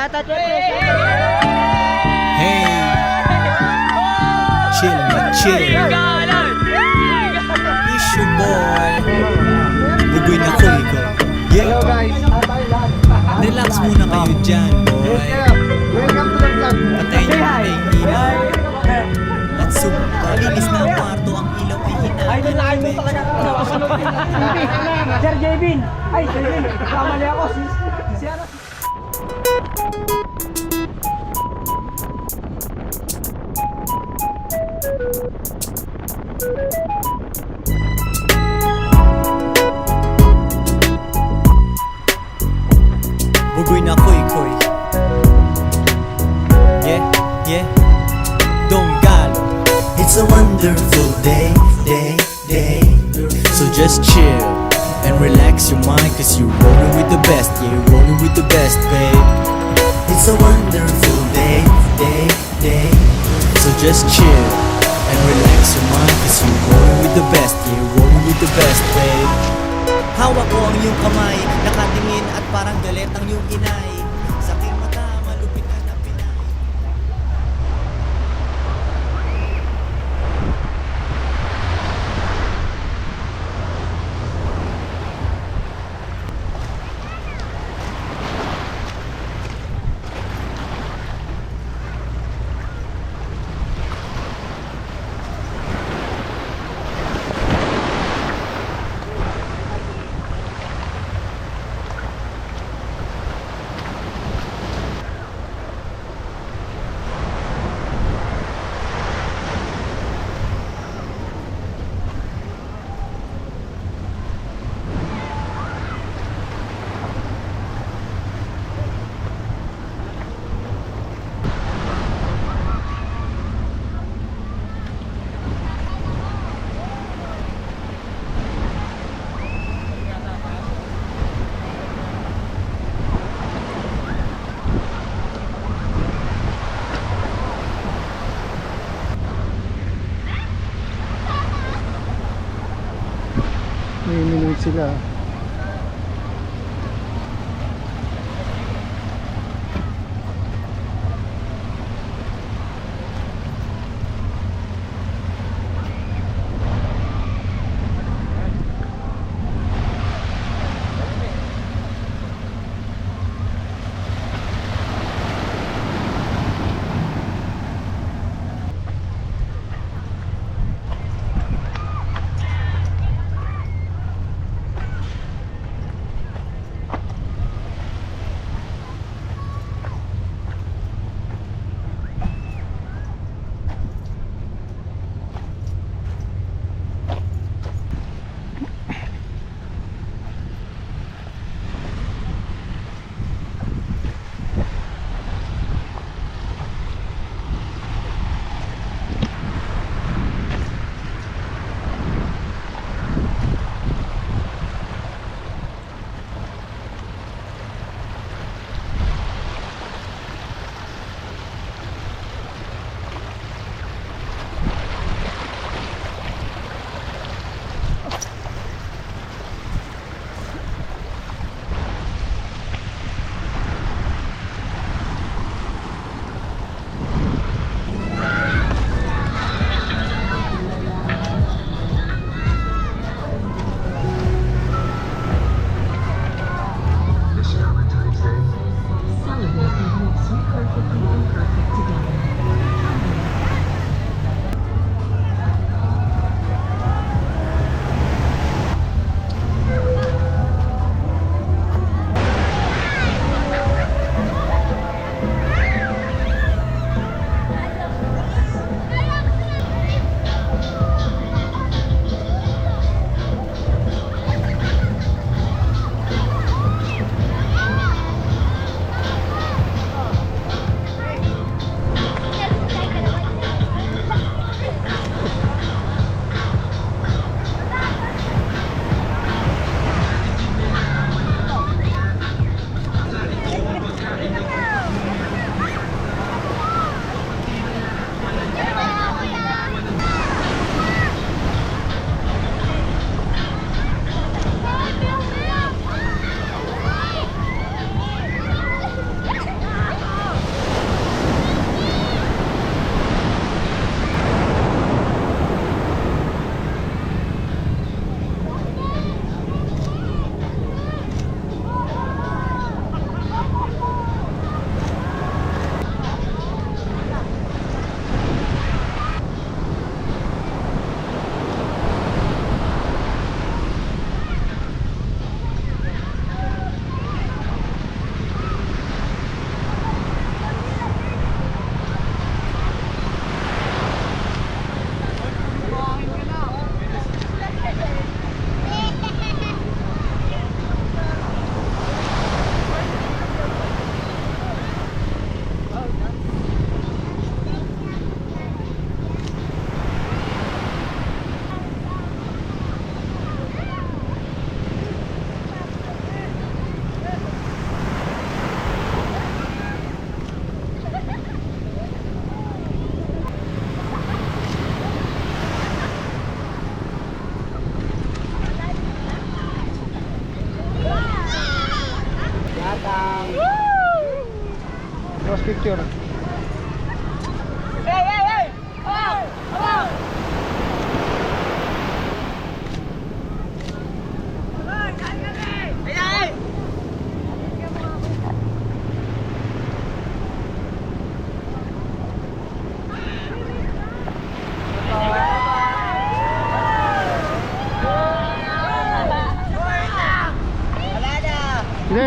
Shoutout kay Pre. Hey, chill na chill. It's your boy, Bugoy na Koy ko. Yeah, relax muna kayo dyan, boy. Welcome to the vlog. Patayin nyo na yung ilaw. At palinis na ang kwarto, ang ilaw ay Idol na idol talaga. Sir Jevin. Ay, Sir Jevin. Kamali ako. Si ano? Bugoy na Koy Koy. Yeah, yeah. Donggalo. It's a wonderful day. So just chill and relax your mind, cause you're rolling with the best. Yeah, you're rolling with the best, babe. It's a wonderful day. So just chill and relax your mind, cause you're rolling with the best. Yeah, you're rolling with the best, babe. Hawak ko ang iyong kamay, nakatingin at parang galit ang iyong inay. Sa aking mata, malupit ka na pinay. May minute sila.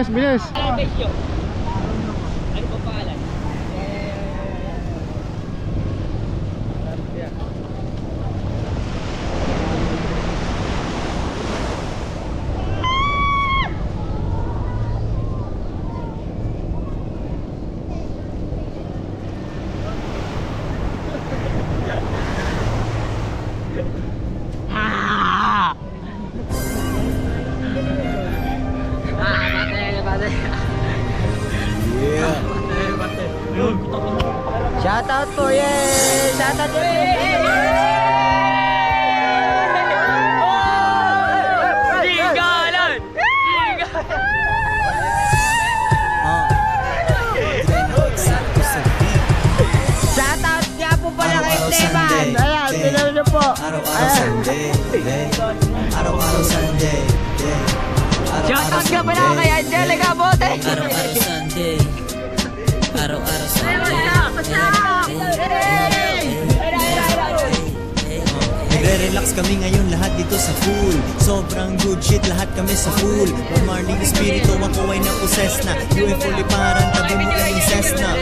bilis, bilis. Shoutout po, yay! Shoutout po! Shoutout nga po pala kay Teban! Ayan, sinabi niyo po! Araw-araw Sunday, day. Araw-araw Sunday, day. Shoutout nga pala kay Angelica Bote! Araw-araw Sunday. Araw-araw Sunday. Nagre-relax kami ngayon lahat dito sa pool. Sobrang good shit lahat kami sa pool. Marling espiritu ako ay na-possess na. UFO liparan tabi mo kaming Cessna.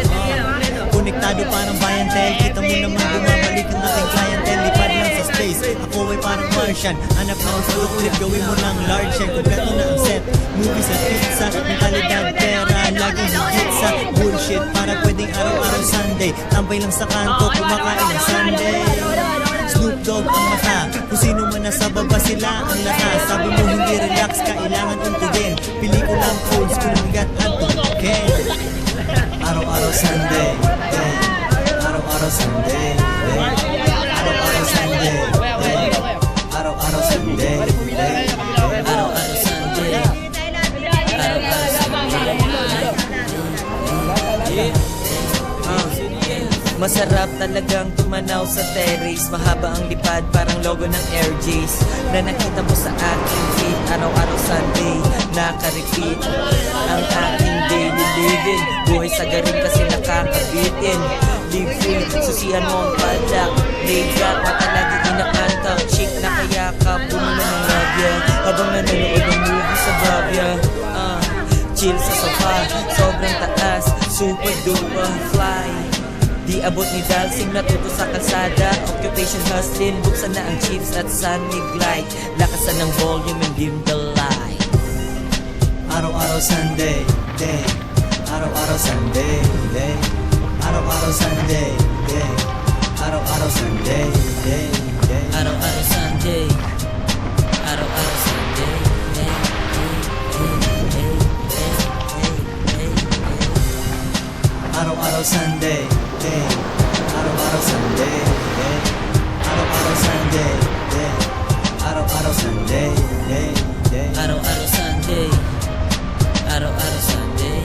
Konektado parang bayantel. Kita mo naman bumabalik ang aking clientele. Lipad lang sa space. Ako ay parang Martian. Hanap na ang solo clip. Gawin mo ng large yan. Kompleto na ang set. Movies at pizza. Mentalidad pera. Laging higit sa bullshit. Para pwedeng araw-araw Sunday. Tambay lang sa kanto. Kumakain ng Sunday. Snoop Dogg ang mata. Kung sino man nasa baba sila ang lakas. Sabi mo hindi relax, kailangan untugin. Pelikulang old school hanggat antukin. Araw-araw Sunday, day. Araw-araw Sunday, day. Araw-araw Sunday, day. Araw-araw Sunday, day. Araw-araw Sunday. Araw-araw Sunday. Masarap talagang tumanaw sa terrace. Mahaba ang lipad parang logo ng Air J's na nakita mo sa aking feed. Araw-araw Sunday, naka-repeat ang aking daily living. Buhay sa garing kasi nakakabitin. Live full, susihan mo ang padlock. Laid back, mata lagi inakantaw. Chick na kayakap, puno ng rabya habang nanonood ng movie sa Bravia. Chill sa sofa, sobrang taas, super duper fly. Di abot ni Dalsing, natuto sa kalsada. Occupation hustling, buksan na ang chips at sunny glide. Lakasan ng volume and dim the light. Araw-araw Sunday, day. Araw-araw Sunday, day. Araw-araw Sunday, day. Araw-araw Sunday, day. Araw-araw Sunday. Araw-araw Sunday. Araw-araw Sunday, day. Araw-araw Sunday, day. Araw-araw Sunday, day. Araw-araw Sunday, day. Araw-araw Sunday. Araw-araw Sunday.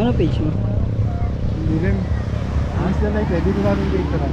Ano page mo? Dilim. Mas na like, dito natin dito na.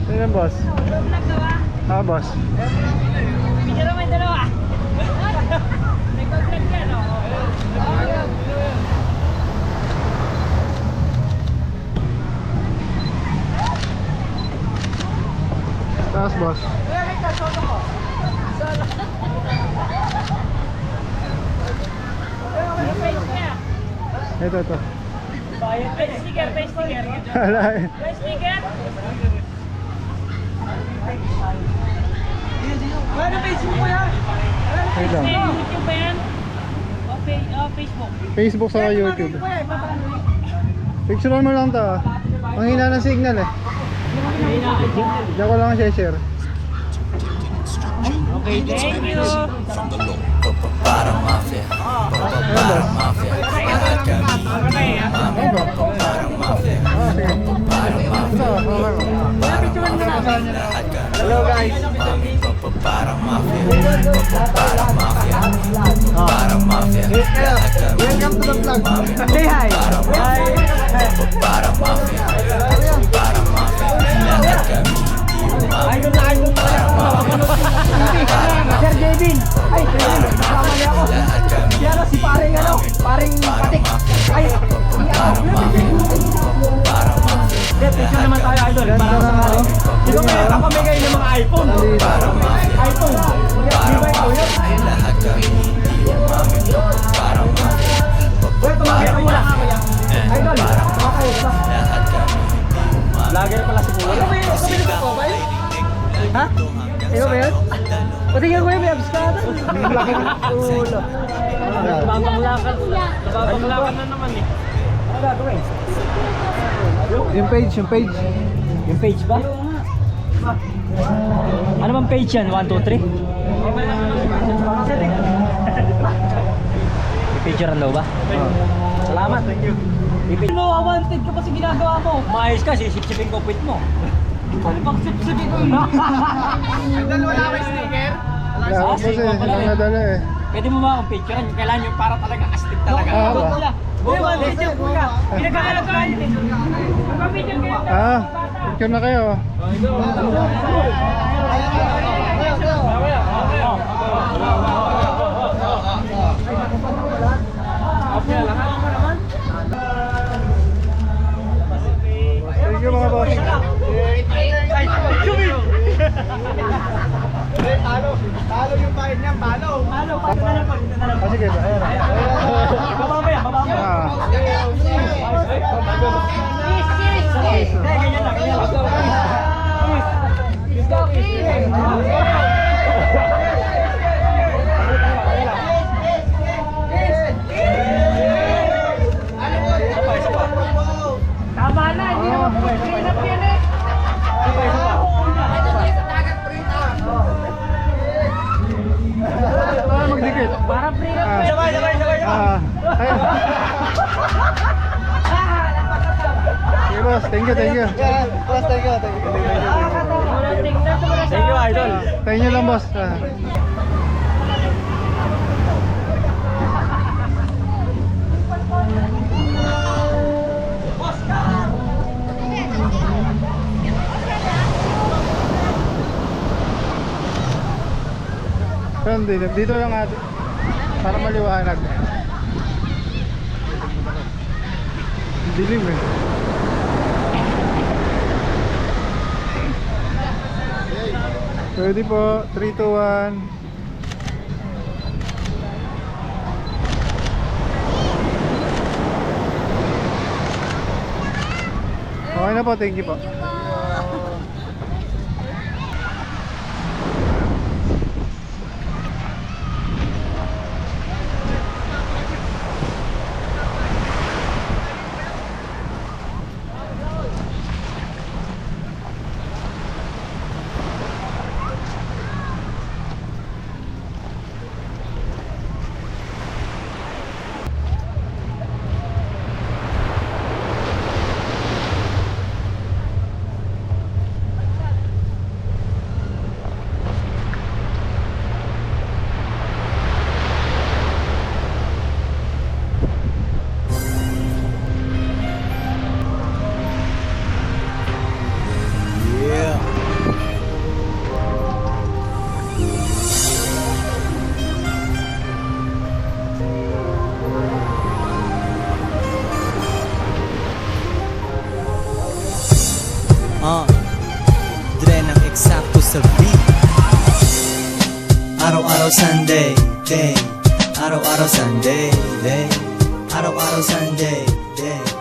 Sino boss? Ah, boss. Pero may dalawa. May contract ka, no? Taas, boss. Ito. Face sticker, face sticker. Wala eh. Face sticker. Ano Facebook ko yan? Wait lang. YouTube ba yan? O Facebook? Facebook sa YouTube. Picture mo lang to. Ang hina ng signal eh. Diyan ko lang share. Okay, thank you. Para mafia, para mafia, lahat kami. Para mafia, Hello guys. para mafia, para mafia, para mafia, lahat kami. Welcome to the vlog. Say hi. Para mafia, para mafia, lahat kami. Idol na idol pa yan. Sir Jevin. Ay, kasama niya ako. Yan si paring ano, paring patik. Ay, picture naman tayo idol. Para sa kali. Sino kaya kapamigay ng mga iPhone? iPhone. Di ba ito yun? Lahat kami. Para mafia, Uy, tumagay ka muna. Idol, makakaus na. lahat kami. Vlogger pala si Kuya. Ha? Ikaw ba yun? Patingin ko yun, may abs ka ata. Laki ng ulo. Babanglakan na naman eh. Ano gagawin? Yung page. Yung page ba? Ano bang page yan? 1, 2, 3? I-picturean daw ba? Salamat. Thank you. No, wanted ka pa sa ginagawa mo. Maayos ka, sisipsipin ko quit mo. Ano bang sipsipin ko yun? Wala ko kasi, lang nadala eh. Pwede mo ba akong picturean? Kailangan yung para talaga astig talaga. Uy, one picture ko ka. Pinagkakalat ka yun eh. Magpapicture kayo. Picture na kayo. Thank you mga boss. Talo yung bayad niya, palo. Sige, ayan. Babamaya. Ganyan tama na, hindi naman pinap yan eh. Magdikit. Parang pre-up. Sabay. Ayun. Sige boss, thank you. Boss, thank you. Tingnan. Thank you, idol. Tayo nyo lang, boss. Dito lang ate. Para maliwanag. Dilim eh. Pwede po, 3, 2, 1. Okay na po, thank you po. Dre ng eksakto sa beat. Araw-araw Sunday, day. Araw-araw Sunday, day. Araw-araw Sunday, day.